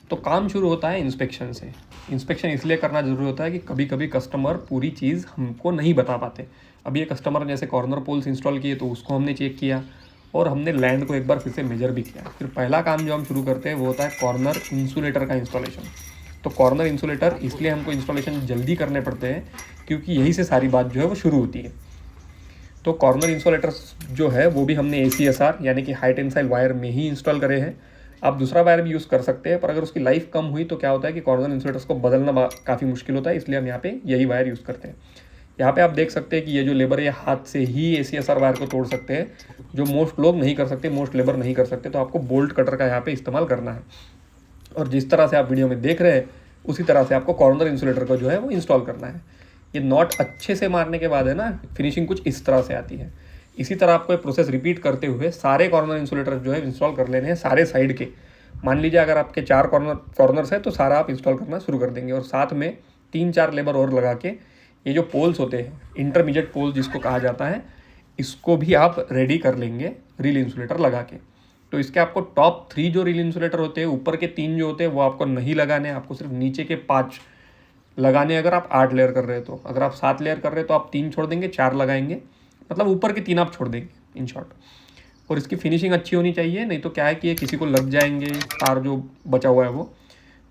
तो काम शुरू होता है इंस्पेक्शन से। इंस्पेक्शन इसलिए करना ज़रूरी होता है कि कभी कभी कस्टमर पूरी चीज़ हमको नहीं बता पाते। अब ये कस्टमर ने जैसे कॉर्नर पोल्स इंस्टॉल किए तो उसको हमने चेक किया और हमने लैंड को एक बार फिर से मेजर भी किया। फिर पहला काम जो हम शुरू करते हैं वो होता है कॉर्नर इंसुलेटर का इंस्टॉलेशन। तो कॉर्नर इंसुलेटर इसलिए हमको इंस्टॉलेशन जल्दी करने पड़ते हैं क्योंकि यहीं से सारी बात जो है वो शुरू होती है। तो कॉर्नर इंसुलेटर जो है वो भी हमने ACSR यानी कि हाई टेंसाइल वायर में ही इंस्टॉल करे हैं। आप दूसरा वायर भी यूज़ कर सकते हैं, पर अगर उसकी लाइफ कम हुई तो क्या होता है कि कॉर्नर इंसुलेटर्स को बदलना काफ़ी मुश्किल होता है, इसलिए हम यहाँ पे यही वायर यूज़ करते हैं। यहाँ पे आप देख सकते हैं कि ये जो लेबर है हाथ से ही ACSR वायर को तोड़ सकते हैं, जो मोस्ट लोग नहीं कर सकते, मोस्ट लेबर नहीं कर सकते। तो आपको बोल्ट कटर का यहाँ पे इस्तेमाल करना है और जिस तरह से आप वीडियो में देख रहे हैं उसी तरह से आपको कॉर्नर इंसुलेटर को जो है वो इंस्टॉल करना है। ये नॉट अच्छे से मारने के बाद है ना फिनिशिंग कुछ इस तरह से आती है। इसी तरह आपको ये प्रोसेस रिपीट करते हुए सारे कॉर्नर इंसुलेटर जो है इंस्टॉल कर लेने हैं, सारे साइड के। मान लीजिए अगर आपके 4 कॉर्नर्स है तो सारा आप इंस्टॉल करना शुरू कर देंगे और साथ में 3-4 लेबर और लगा के ये जो पोल्स होते हैं, इंटरमीडिएट पोल जिसको कहा जाता है, इसको भी आप रेडी कर लेंगे रील इंसुलेटर लगा के। तो इसके आपको टॉप 3 जो रील इंसुलेटर होते हैं, ऊपर के 3 जो होते हैं वो आपको नहीं लगाने, आपको सिर्फ नीचे के 5 लगाने। अगर आप 8 लेयर कर रहे हो तो, अगर आप 7 लेयर कर रहे हो तो आप 3 छोड़ देंगे, 4 लगाएंगे, मतलब ऊपर के 3 आप छोड़ देंगे इन शॉर्ट। और इसकी फिनिशिंग अच्छी होनी चाहिए, नहीं तो क्या है कि ये किसी को लग जाएंगे तार जो बचा हुआ है वो।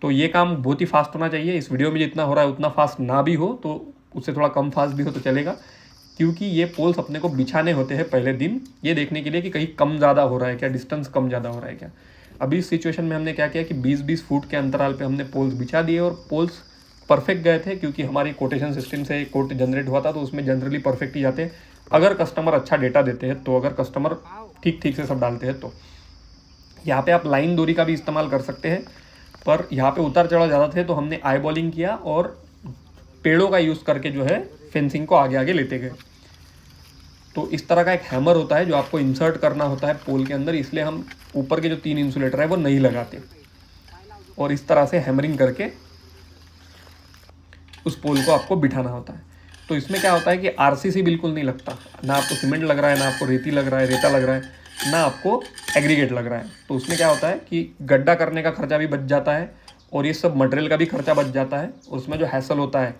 तो ये काम बहुत ही फास्ट होना चाहिए। इस वीडियो में जितना हो रहा है उतना फास्ट ना भी हो, तो उससे थोड़ा कम फास्ट भी हो तो चलेगा, क्योंकि ये पोल्स अपने को बिछाने होते हैं पहले दिन, ये देखने के लिए कि कहीं कम ज़्यादा हो रहा है क्या, डिस्टेंस कम ज़्यादा हो रहा है क्या। अभी इस सिचुएशन में हमने क्या किया कि 20-20 फुट के अंतराल पे हमने पोल्स बिछा दिए और पोल्स परफेक्ट गए थे, क्योंकि हमारी कोटेशन सिस्टम से कोट जनरेट हुआ था तो उसमें जनरली परफेक्ट ही जाते हैं, अगर कस्टमर अच्छा डेटा देते हैं तो, अगर कस्टमर ठीक ठीक से सब डालते हैं तो। यहाँ पे आप लाइन दूरी का भी इस्तेमाल कर सकते हैं, पर यहाँ पे उतार चढ़ाव ज़्यादा थे तो हमने आई बॉलिंग किया और पेड़ों का यूज़ करके जो है फेंसिंग को आगे आगे लेते गए। तो इस तरह का एक हैमर होता है जो आपको इंसर्ट करना होता है पोल के अंदर, इसलिए हम ऊपर के जो 3 इंसुलेटर है वो नहीं लगाते और इस तरह से हैमरिंग करके उस पोल को आपको बिठाना होता है। तो इसमें क्या होता है कि RCC बिल्कुल नहीं लगता, ना आपको सीमेंट लग रहा है, ना आपको रेती लग रहा है, रेता लग रहा है, ना आपको एग्रीगेट लग रहा है। तो उसमें क्या होता है कि गड्ढा करने का खर्चा भी बच जाता है और ये सब मटेरियल का भी खर्चा बच जाता है, उसमें जो हैसल होता है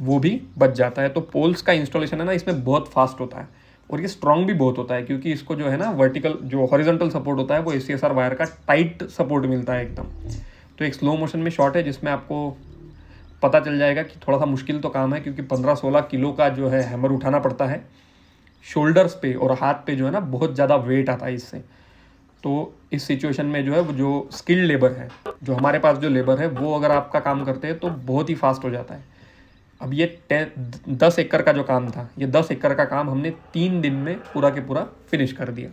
वो भी बच जाता है। तो पोल्स का इंस्टॉलेशन है ना इसमें बहुत फास्ट होता है और ये स्ट्रॉन्ग भी बहुत होता है, क्योंकि इसको जो है ना वर्टिकल जो हॉरिजॉन्टल सपोर्ट होता है वो ACSR वायर का टाइट सपोर्ट मिलता है एकदम। तो एक स्लो मोशन में शॉट है जिसमें आपको पता चल जाएगा कि थोड़ा सा मुश्किल तो काम है, क्योंकि 15-16 किलो का जो है हैमर उठाना पड़ता है शोल्डर्स पे और हाथ पे, जो है ना बहुत ज़्यादा वेट आता है इससे। तो इस सिचुएशन में जो है वो जो स्किल्ड लेबर है, जो हमारे पास जो लेबर है वो अगर आपका काम करते हैं तो बहुत ही फास्ट हो जाता है। अब ये 10 एकड़ का जो काम था, ये 10 एकड़ का काम हमने 3 दिन में पूरा के पूरा फिनिश कर दिया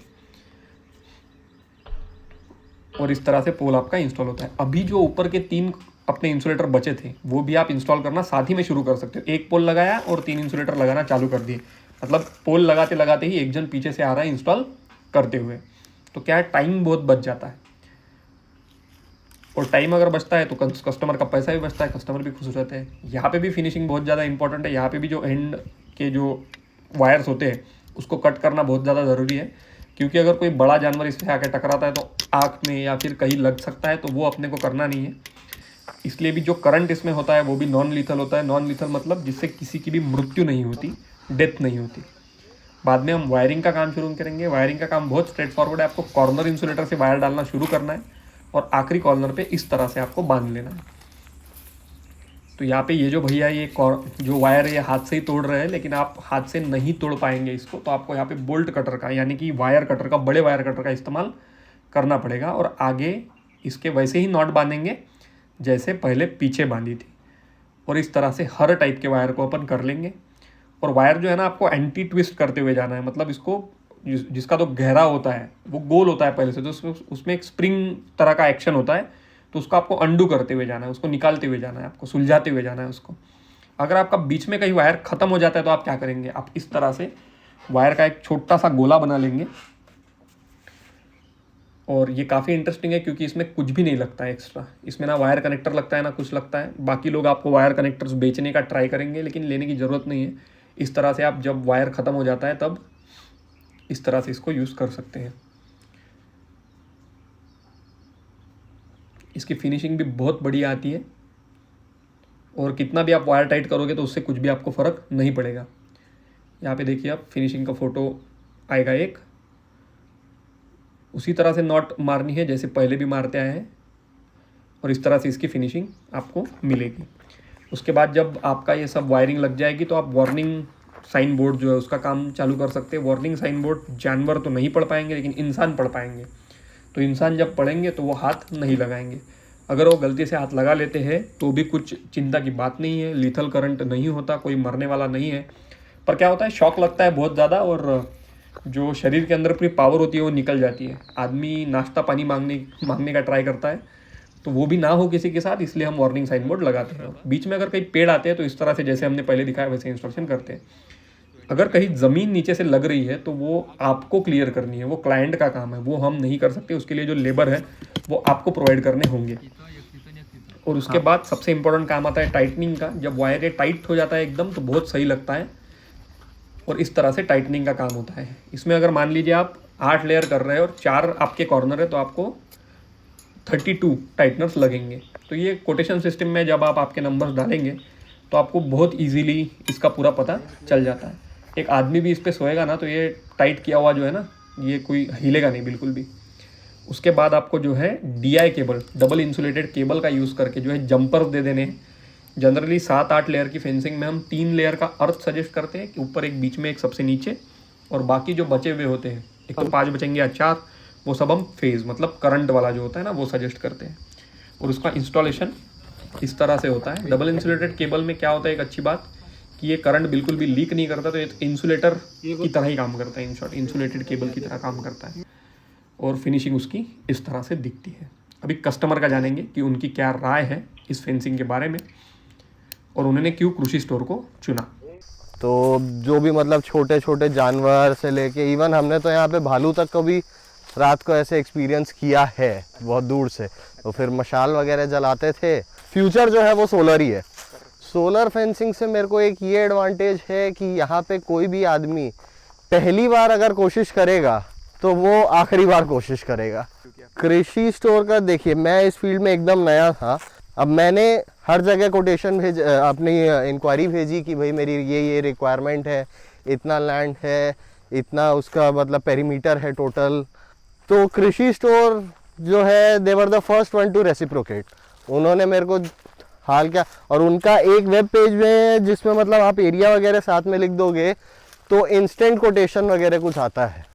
और इस तरह से पोल आपका इंस्टॉल होता है। अभी जो ऊपर के 3 अपने इंसुलेटर बचे थे वो भी आप इंस्टॉल करना साथ ही में शुरू कर सकते हो। एक पोल लगाया और 3 इंसुलेटर लगाना चालू कर दिए, मतलब पोल लगाते लगाते ही एक जन पीछे से आ रहा है इंस्टॉल करते हुए। तो क्या है, टाइम बहुत बच जाता है और टाइम अगर बचता है तो कस्टमर का पैसा भी बचता है, कस्टमर भी खुश हो जाते हैं। यहाँ पे भी फिनिशिंग बहुत ज़्यादा इंपॉर्टेंट है। यहाँ पे भी जो एंड के जो वायर्स होते हैं उसको कट करना बहुत ज़्यादा ज़रूरी है, क्योंकि अगर कोई बड़ा जानवर इसमें आके टकराता है तो आँख में या फिर कहीं लग सकता है, तो वो अपने को करना नहीं है। इसलिए भी जो करंट इसमें होता है वो भी नॉन लीथल होता है। नॉन लीथल मतलब जिससे किसी की भी मृत्यु नहीं होती, डेथ नहीं होती। बाद में हम वायरिंग का काम शुरू करेंगे। वायरिंग का काम बहुत स्ट्रेट फॉरवर्ड है, आपको कॉर्नर इंसुलेटर से वायर डालना शुरू करना है और आखिरी कॉर्नर पे इस तरह से आपको बांध लेना है। तो यहाँ पे ये जो भैया ये जो वायर है ये हाथ से ही तोड़ रहे हैं, लेकिन आप हाथ से नहीं तोड़ पाएंगे इसको, तो आपको यहाँ पे बोल्ट कटर का यानी कि वायर कटर का, बड़े वायर कटर का इस्तेमाल करना पड़ेगा और आगे इसके वैसे ही नॉट बांधेंगे जैसे पहले पीछे बांधी थी और इस तरह से हर टाइप के वायर को अपन कर लेंगे। और वायर जो है ना आपको एंटी ट्विस्ट करते हुए जाना है, मतलब इसको जिसका तो गहरा होता है वो गोल होता है पहले से, तो उसमें एक स्प्रिंग तरह का एक्शन होता है, तो उसको आपको अंडू करते हुए जाना है, उसको निकालते हुए जाना है, आपको सुलझाते हुए जाना है उसको। अगर आपका बीच में कहीं वायर ख़त्म हो जाता है तो आप क्या करेंगे, आप इस तरह से वायर का एक छोटा सा गोला बना लेंगे। और ये काफ़ी इंटरेस्टिंग है क्योंकि इसमें कुछ भी नहीं लगता है एक्स्ट्रा, इसमें ना वायर कनेक्टर लगता है ना कुछ लगता है। बाकी लोग आपको वायर कनेक्टर्स बेचने का ट्राई करेंगे, लेकिन लेने की ज़रूरत नहीं है। इस तरह से आप जब वायर ख़त्म हो जाता है तब इस तरह से इसको यूज़ कर सकते हैं। इसकी फिनिशिंग भी बहुत बढ़िया आती है और कितना भी आप वायर टाइट करोगे तो उससे कुछ भी आपको फ़र्क नहीं पड़ेगा। यहाँ पे देखिए आप फिनिशिंग का फ़ोटो आएगा एक, उसी तरह से नॉट मारनी है जैसे पहले भी मारते आए हैं और इस तरह से इसकी फिनिशिंग आपको मिलेगी। उसके बाद जब आपका ये सब वायरिंग लग जाएगी तो आप वार्निंग साइन बोर्ड जो है उसका काम चालू कर सकते हैं। वार्निंग साइन बोर्ड जानवर तो नहीं पढ़ पाएंगे लेकिन इंसान पढ़ पाएंगे, तो इंसान जब पढ़ेंगे तो वो हाथ नहीं लगाएंगे। अगर वो गलती से हाथ लगा लेते हैं तो भी कुछ चिंता की बात नहीं है, लीथल करंट नहीं होता, कोई मरने वाला नहीं है। पर क्या होता है, शॉक लगता है बहुत ज़्यादा और जो शरीर के अंदर पूरी पावर होती है वो निकल जाती है। आदमी नाश्ता पानी मांगने का ट्राई करता है तो वो भी ना हो किसी के साथ, इसलिए हम वार्निंग साइन बोर्ड लगाते हैं। बीच में अगर कहीं पेड़ आते हैं तो इस तरह से जैसे हमने पहले दिखाया वैसे इंस्ट्रक्शन करते हैं। अगर कहीं ज़मीन नीचे से लग रही है तो वो आपको क्लियर करनी है, वो क्लाइंट का काम है, वो हम नहीं कर सकते। उसके लिए जो लेबर है वो आपको प्रोवाइड करने होंगे। और उसके बाद सबसे इंपॉर्टेंट काम आता है टाइटनिंग का। जब वायर ये टाइट हो जाता है एकदम तो बहुत सही लगता है और इस तरह से टाइटनिंग का काम होता है। इसमें अगर मान लीजिए आप 8 लेयर कर रहे हैं और 4 आपके कॉर्नर है तो आपको 32 टाइटनर्स लगेंगे। तो ये कोटेशन सिस्टम में जब आप आपके नंबर्स डालेंगे तो आपको बहुत इजीली इसका पूरा पता चल जाता है। एक आदमी भी इस पर सोएगा ना तो ये टाइट किया हुआ जो है ना, ये कोई हिलेगा नहीं बिल्कुल भी। उसके बाद आपको जो है DI cable, double insulated cable का यूज़ करके जो है जंपर्स दे देने हैं। जनरली 7-8 लेयर की फेंसिंग में हम 3 लेयर का अर्थ सजेस्ट करते हैं कि ऊपर एक, बीच में एक, सबसे नीचे, और बाकी जो बचे हुए होते हैं, एक तो 5 बचेंगे या 4, वो सब हम फेज़ मतलब करंट वाला जो होता है ना वो सजेस्ट करते हैं। और उसका इंस्टॉलेशन इस तरह से होता है। डबल इंसुलेटेड केबल में क्या होता है, एक अच्छी बात कि ये करंट बिल्कुल भी लीक नहीं करता, तो ये इंसुलेटर की तरह ही काम करता है। इन शॉर्ट इंसुलेटेड केबल की तरह काम करता है और फिनिशिंग उसकी इस तरह से दिखती है। अभी कस्टमर का जानेंगे कि उनकी क्या राय है इस फेंसिंग के बारे में और उन्होंने क्यों कृषि स्टोर को चुना। तो जो भी मतलब छोटे छोटे जानवर से लेके इवन हमने तो यहाँ पे भालू तक को भी रात को ऐसे एक्सपीरियंस किया है बहुत दूर से। तो फिर मशाल वगैरह जलाते थे। फ्यूचर जो है वो सोलर ही है। सोलर फेंसिंग से मेरे को एक ये एडवांटेज है कि यहाँ पे कोई भी आदमी पहली बार अगर कोशिश करेगा तो वो आखिरी बार कोशिश करेगा। कृषि स्टोर का देखिए, मैं इस फील्ड में एकदम नया था। अब मैंने हर जगह कोटेशन अपनी इंक्वायरी भेजी कि भाई मेरी ये रिक्वायरमेंट है, इतना लैंड है, इतना उसका मतलब पेरीमीटर है टोटल। तो कृषि स्टोर जो है they were the first one to reciprocate. उन्होंने मेरे को हाल क्या, और उनका एक वेब पेज में जिसमें मतलब आप एरिया वगैरह साथ में लिख दोगे तो इंस्टेंट कोटेशन वगैरह कुछ आता है।